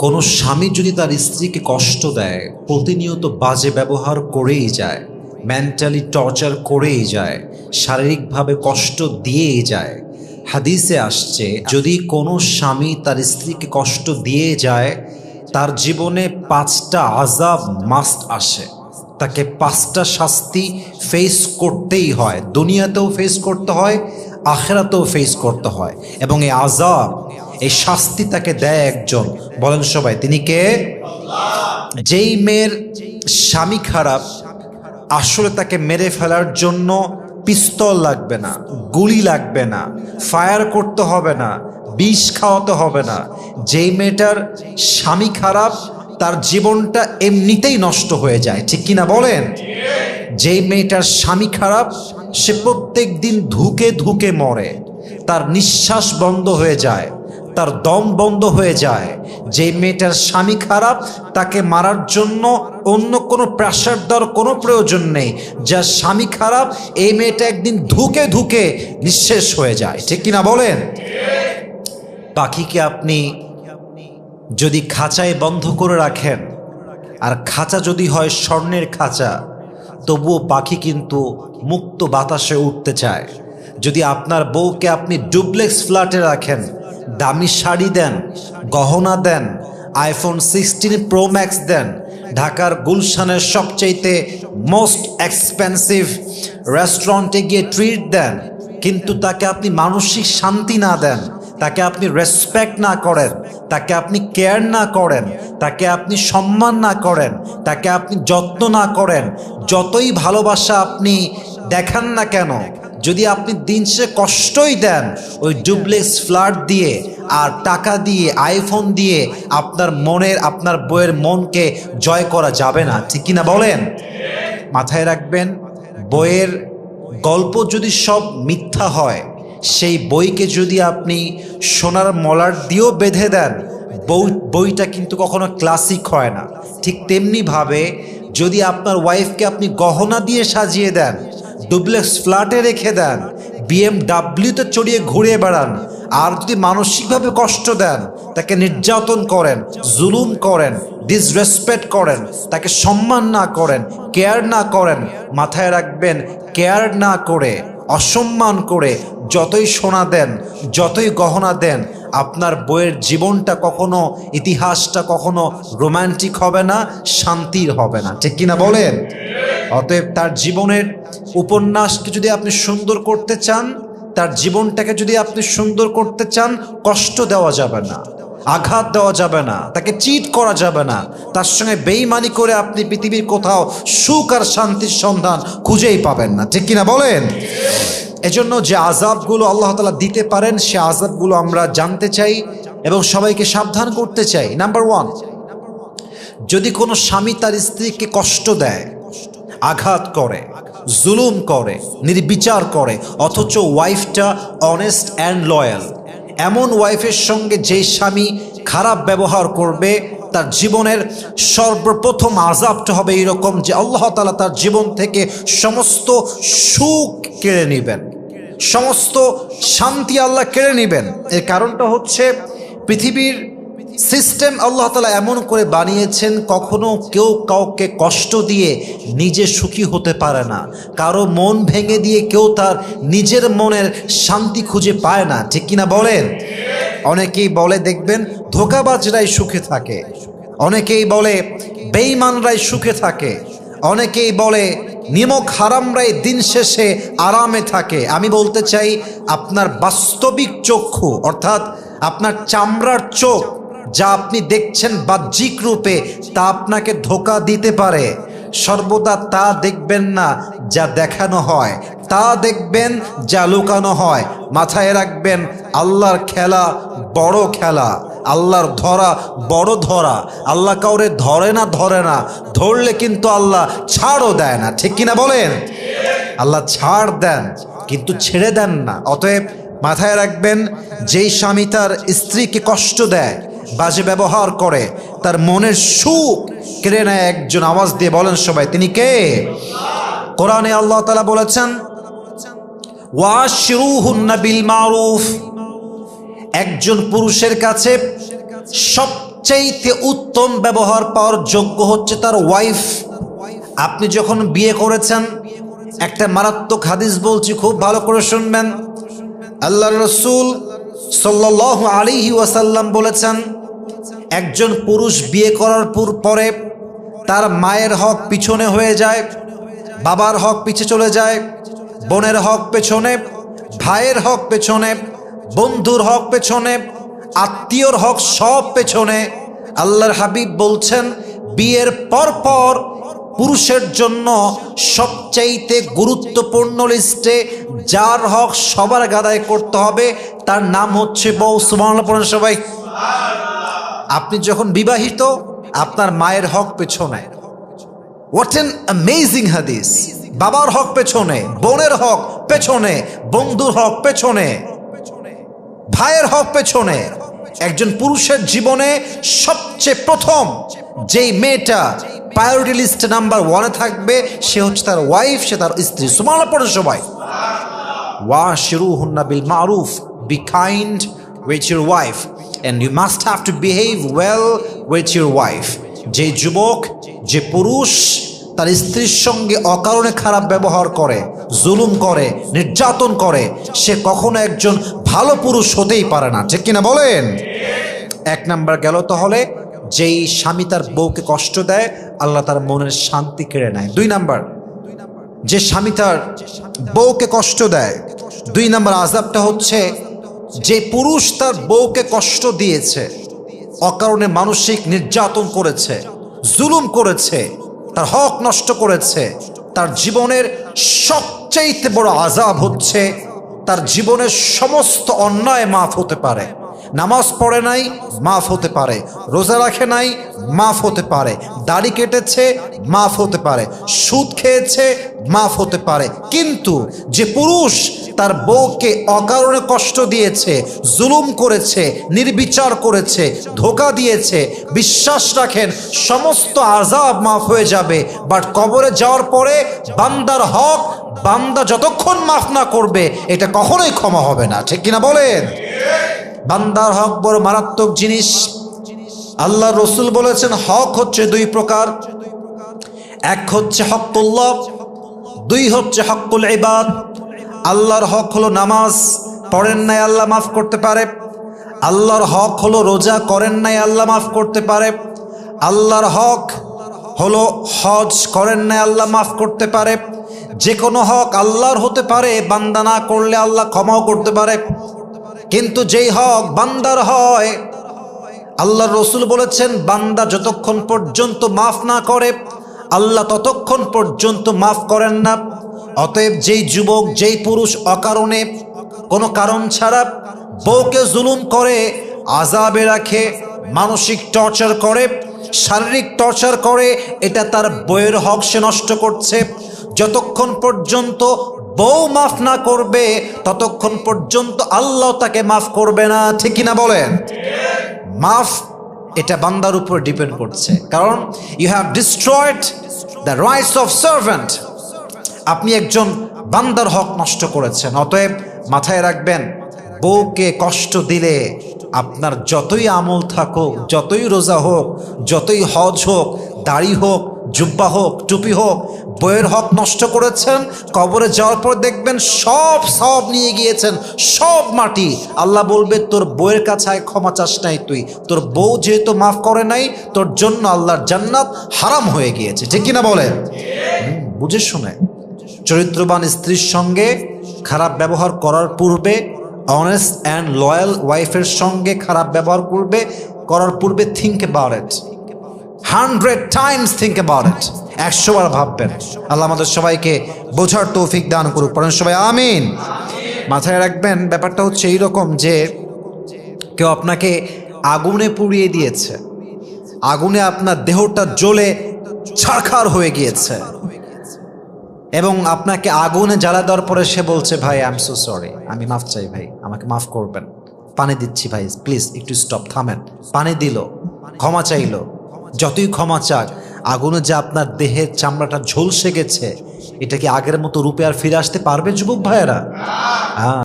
কোনো স্বামী যদি তার স্ত্রীকে কষ্ট দেয়, প্রতিনিয়ত বাজে ব্যবহার করেই যায়, মেন্টালি টর্চার করেই যায়, শারীরিকভাবে কষ্ট দিয়েই যায়, হাদিসে আসছে যদি কোনো স্বামী তার স্ত্রীকে কষ্ট দিয়ে যায়, তার জীবনে 5টা আযাব মাস্ট আসে। তাকে 5টা শাস্তি ফেস করতেই হয়, দুনিয়াতেও ফেস করতে হয়, আখিরাতেও ফেস করতে হয়। এবং এই আযাব, এই শাস্তি তাকে দেয় একজন, বলেন সবাই তিনি কে? যেই মেয়ের স্বামী খারাপ, আসলে তাকে মেরে ফেলার জন্য পিস্তল লাগবে না, গুলি লাগবে না, ফায়ার করতে হবে না, বিষ খাওয়াতে হবে না। যেই মেয়েটার স্বামী খারাপ, তার জীবনটা এমনিতেই নষ্ট হয়ে যায়, ঠিক কিনা বলেন? যেই মেয়েটার স্বামী খারাপ, সে প্রত্যেক দিন ধুকে ধুকে মরে, তার নিঃশ্বাস বন্ধ হয়ে যায়, তার দম বন্ধ হয়ে যায়। যেই মেয়েটার স্বামী খারাপ, তাকে মারার জন্য অন্য কোনো প্রেশার দেওয়ার কোনো প্রয়োজন নেই। যার স্বামী খারাপ, এই মেয়েটা একদিন ধুকে ধুকে নিঃশেষ হয়ে যায়, ঠিক কিনা বলেন? পাখিকে আপনি যদি খাঁচায় বন্ধ করে রাখেন, আর খাঁচা যদি হয় স্বর্ণের খাঁচা, তবুও পাখি কিন্তু মুক্ত বাতাসে উঠতে চায়। যদি আপনার বউকে আপনি ডুপ্লেক্স ফ্ল্যাটে রাখেন, দামি শাড়ি দেন, গহনা দেন, আইফোন 16 প্রো ম্যাক্স দেন, ঢাকার গুলশানের সবচাইতে মোস্ট এক্সপেন্সিভ রেস্টুরেন্টে গিয়ে ট্রিট দেন, কিন্তু তাকে আপনি মানসিক শান্তি না দেন, তাকে আপনি রেসপেক্ট না করেন, তাকে আপনি কেয়ার না করেন, তাকে আপনি সম্মান না করেন, তাকে আপনি যত্ন না করেন, যতই ভালোবাসা আপনি দেখান না কেন, যদি আপনি দিন শেষে কষ্টই দেন, ওই ডুপ্লেক্স ফ্ল্যাট দিয়ে আর টাকা দিয়ে, আইফোন দিয়ে আপনার বইয়ের মনকে জয় করা যাবে না, ঠিক কিনা বলেন? মাথায় রাখবেন, বইয়ের গল্প যদি সব মিথ্যা হয়, সেই বইকে যদি আপনি সোনার মলার দিয়েও বেঁধে দেন, বইটা কিন্তু কখনো ক্লাসিক হয় না। ঠিক তেমনিভাবে যদি আপনার ওয়াইফকে আপনি গহনা দিয়ে সাজিয়ে দেন, ডুপ্লেক্স ফ্ল্যাটে রেখে দেন, BMW-তে চড়িয়ে ঘুরে বেড়ান, আর যদি মানসিকভাবে কষ্ট দেন, তাকে নির্যাতন করেন, জুলুম করেন, ডিসরেসপেক্ট করেন, তাকে সম্মান না করেন, কেয়ার না করেন, মাথায় রাখবেন, কেয়ার না করে, অসম্মান করে যতই সোনা দেন, যতই গহনা দেন, আপনার বইয়ের জীবনটা কখনো, ইতিহাসটা কখনো রোমান্টিক হবে না, শান্তির হবে না, ঠিক কিনা বলেন? অতএব তার জীবনের উপন্যাসকে যদি আপনি সুন্দর করতে চান, তার জীবনটাকে যদি আপনি সুন্দর করতে চান, কষ্ট দেওয়া যাবে না, আঘাত দেওয়া যাবে না, তাকে চিট করা যাবে না, তার সঙ্গে বেইমানি করে আপনি পৃথিবীর কোথাও সুখ আর শান্তির সন্ধান খুঁজেই পাবেন না, ঠিক কিনা বলেন? এজন্য যে আযাবগুলো আল্লাহ তাআলা দিতে পারেন, সে আযাবগুলো আমরা জানতে চাই এবং সবাইকে সাবধান করতে চাই। নাম্বার 1, যদি কোনো স্বামী তার স্ত্রীকে কষ্ট দেয়, আঘাত করে, জুলুম করে, নির্বিচার করে, অথচ ওয়াইফটা অনেস্ট অ্যান্ড লয়াল, এমন ওয়াইফের সঙ্গে যে স্বামী খারাপ ব্যবহার করবে, তার জীবনের সর্বপ্রথম আযাবটা হবে এরকম যে আল্লাহ তাআলা তার জীবন থেকে সমস্ত সুখ কেড়ে নেবেন, সমস্ত শান্তি আল্লাহ কেড়ে নেবেন। এর কারণটা হচ্ছে, পৃথিবীর সিস্টেম আল্লাহ তাআলা এমন করে বানিয়েছেন, কখনো কেউ কাউকে কষ্ট দিয়ে নিজে সুখী হতে পারে না, কারো মন ভেঙে দিয়ে কেউ তার নিজের মনের শান্তি খুঁজে পায় না, ঠিক কিনা বলেন? অনেকেই বলে দেখবেন ধোঁকাবাজরাই সুখে থাকে, অনেকেই বলে বেঈমানরাই সুখে থাকে, অনেকেই বলে নিমক হারামরাই দিন শেষে আরামে থাকে। আমি বলতে চাই, আপনার বাস্তবিক চক্ষু, অর্থাৎ আপনার চামড়ার চোখ, যা আপনি দেখছেন বাহ্যিক রূপে, তা আপনাকে ধোঁকা দিতে পারে। সর্বদা তা দেখবেন না যা দেখানো হয়, তা দেখবেন যা লুকানো হয়। মাথায় রাখবেন, আল্লাহর খেলা বড় খেলা, আল্লাহর ধরা বড় ধরা। আল্লাহ কাউরে ধরে না, ধরলে কিন্তু আল্লাহ ছাড়ও দেয় না, ঠিক কিনা বলেন? আল্লাহ ছাড় দেন কিন্তু ছেড়ে দেন না। অতএব মাথায় রাখবেন, যেই স্বামী তার স্ত্রীকে কষ্ট দেয়, বাজে ব্যবহার করে, তার মনের সুখ কেড়ে নেয় একজন, আওয়াজ দিয়ে বলেন সবাই তিনি কে? কোরআনে আল্লাহ তাআলা বলেছেন, ওয়াশিরুহুন্না বিল মারুফ, একজন পুরুষের কাছে সব সবচেয়ে উত্তম ব্যবহার পাওয়ার যোগ্য হচ্ছে তার ওয়াইফ। আপনি যখন বিয়ে করেছেন, একটা মারাত্মক হাদিস বলছি, খুব ভালো করে শুনবেন। আল্লাহর রাসূল সাল্লাল্লাহু আলাইহি ওয়াসাল্লাম বলেছেন, একজন পুরুষ বিয়ে করার পরে তার মায়ের হক পিছনে হয়ে যায়, বাবার হক পিছে চলে যায়, বোনের হক পেছনে, ভাইয়ের হক পেছনে, বন্ধুর হক পেছনে, আত্মীয়র হক সব পেছনে। আল্লাহর হাবিব বলছেন, বিয়ের পর পুরুষের জন্য সবচাইতে গুরুত্বপূর্ণ লিস্টে যার হক সবার আদায় করতে হবে তার নাম হচ্ছে বউ। সুবহানাল্লাহ পড়েন সবাই। আপনি যখন বিবাহিত, আপনার মায়ের হক পেছনে। হোয়াট অ্যান অ্যামেজিং হাদিস! বাবার হক পেছনে, বোনের হক পেছনে, বন্ধুর হক পেছনে, ভাইয়ের হক পেছনে। একজন পুরুষের জীবনে সবচেয়ে প্রথম যেই মেয়েটা প্রায়োরিটি লিস্ট নাম্বার 1-এ থাকবে সে হচ্ছে তার ওয়াইফ, সে তার স্ত্রী। সুবহানাল্লাহ পড়েন সবাই। ওয়াশিরুহুন্না বিল মারুফ, be kind with your wife and you must have to behave well with your wife. যে যুবক, যে পুরুষ তার স্ত্রীর সঙ্গে অকারণে খারাপ ব্যবহার করে, জুলুম করে, নির্যাতন করে, সে কখনো একজন ভালো পুরুষ হতেই পারে না। ঠিক কিনা বলেন? এক নাম্বার গেল। তাহলে যেই স্বামী তার বউকে কষ্ট দেয়, আল্লাহ তার মনের শান্তি কেড়ে নেয়। 2 নাম্বার, যে স্বামী তার বউকে কষ্ট দেয়, 2 নাম্বার আযাবটা হচ্ছে যে পুরুষ তার বউকে কষ্ট দিয়েছে, অকারণে মানসিক নির্যাতন করেছে, জুলুম করেছে, তার হক নষ্ট করেছে, তার জীবনের সবচেয়ে বড় আযাব হচ্ছে তার জীবনের সমস্ত অন্যায় মাফ হতে পারে। নামাজ পড়ে নাই, মাফ হতে পারে। রোজা রাখে নাই, মাফ হতে পারে। দাড়ি কেটেছে, মাফ হতে পারে। সুদ খেয়েছে, মাফ হতে পারে। কিন্তু যে পুরুষ তার বউকে অকারণে কষ্ট দিয়েছে, জুলুম করেছে, নির্বিচার করেছে, ধোঁকা দিয়েছে, বিশ্বাস রাখেন সমস্ত আযাব মাফ হয়ে যাবে, বাট কবরে যাওয়ার পরে বান্দার হক বান্দা যতক্ষণ মাফ না করবে এটা কখনোই ক্ষমা হবে না। ঠিক কিনা বলেন? বান্দার হক বড় মারাত্মক জিনিস। আল্লাহ রসুল বলেছেন, হক হচ্ছে 2 প্রকার। এক হচ্ছে হকুল্লাহ, 2 হচ্ছে হকুল ইবাদ। আল্লাহর হক হলো নামাজ, পড়েন নাই আল্লাহ মাফ করতে পারে। আল্লাহর হক হলো রোজা, করেন নাই আল্লাহ মাফ করতে পারে। আল্লাহর হক হলো হজ, করেন নাই আল্লাহ মাফ করতে পারে। যে কোনো হক আল্লাহর হতে পারে, বান্দা না করলে আল্লাহ ক্ষমাও করতে পারে। কিন্তু যেই হক বান্দার হয়, আল্লাহর রসুল বলেছেন, বান্দা যতক্ষণ পর্যন্ত মাফ না করে আল্লাহ ততক্ষণ পর্যন্ত মাফ করেন না। অতএব যেই যুবক, যেই পুরুষ অকারণে কোনো কারণ ছাড়া বউকে জুলুম করে, আযাবে রাখে, মানসিক টর্চার করে, শারীরিক টর্চার করে, এটা তার বউয়ের হক সে নষ্ট করছে। যতক্ষণ পর্যন্ত বউ মাফ না করবে ততক্ষণ পর্যন্ত আল্লাহ তাকে মাফ করবে না। ঠিক কিনা বলেন? মাফ এটা বান্দার উপর ডিপেন্ড করছে, কারণ you have destroyed the rights of servant. আপনি একজন বান্দার হক নষ্ট করেছেন। অতএব মাথায় রাখবেন, বউকে কষ্ট দিলে আপনার যতই আমল থাকুক, যতই রোজা হোক, যতই হজ হোক, দাড়ি হোক, জুব্বা হোক, টুপি হোক, বইয়ের হক নষ্ট করেছেন, কবরে যাওয়ার পর দেখবেন সব নিয়ে গিয়েছেন, সব মাটি। আল্লাহ বলবে, তোর বউয়ের কাছে ক্ষমা চাস নাই তুই, তোর বউ যেহেতু মাফ করে নাই, তোর জন্য আল্লাহর জান্নাত হারাম হয়ে গিয়েছে। ঠিক কিনা বলেন? বুঝে শুনে চরিত্রবান স্ত্রীর সঙ্গে খারাপ ব্যবহার করার পূর্বে, অনেস্ট অ্যান্ড লয়াল ওয়াইফের সঙ্গে খারাপ ব্যবহার করার পূর্বে think about it, 100 times think about it। 100 বার ভাববেন। আল্লাহ আমাদের সবাইকে বোঝার তৌফিক দান করুক। পড়েন সবাই আমিন। মাথায় রাখবেন, ব্যাপারটা হচ্ছে এইরকম যে কেউ আপনাকে আগুনে পুড়িয়ে দিয়েছে, আগুনে আপনার দেহটা জ্বলে ছারখার হয়ে গিয়েছে, এবং আপনাকে আগুনে জ্বালা দেওয়ার পরে সে বলছে, ভাই আই এম সো সরি, আমি মাফ চাই ভাই, আমাকে মাফ করবেন, পানি দিচ্ছি ভাই, প্লিজ একটু স্টপ, থামেন। পানি দিল, ক্ষমা চাইলো, যতই ক্ষমা চাক, আগুনে যে আপনার দেহের চামড়াটা ঝলসে গেছে, এটা কি আগের মতো রূপে আর ফিরে আসতে পারবে যুবক ভাইয়েরা?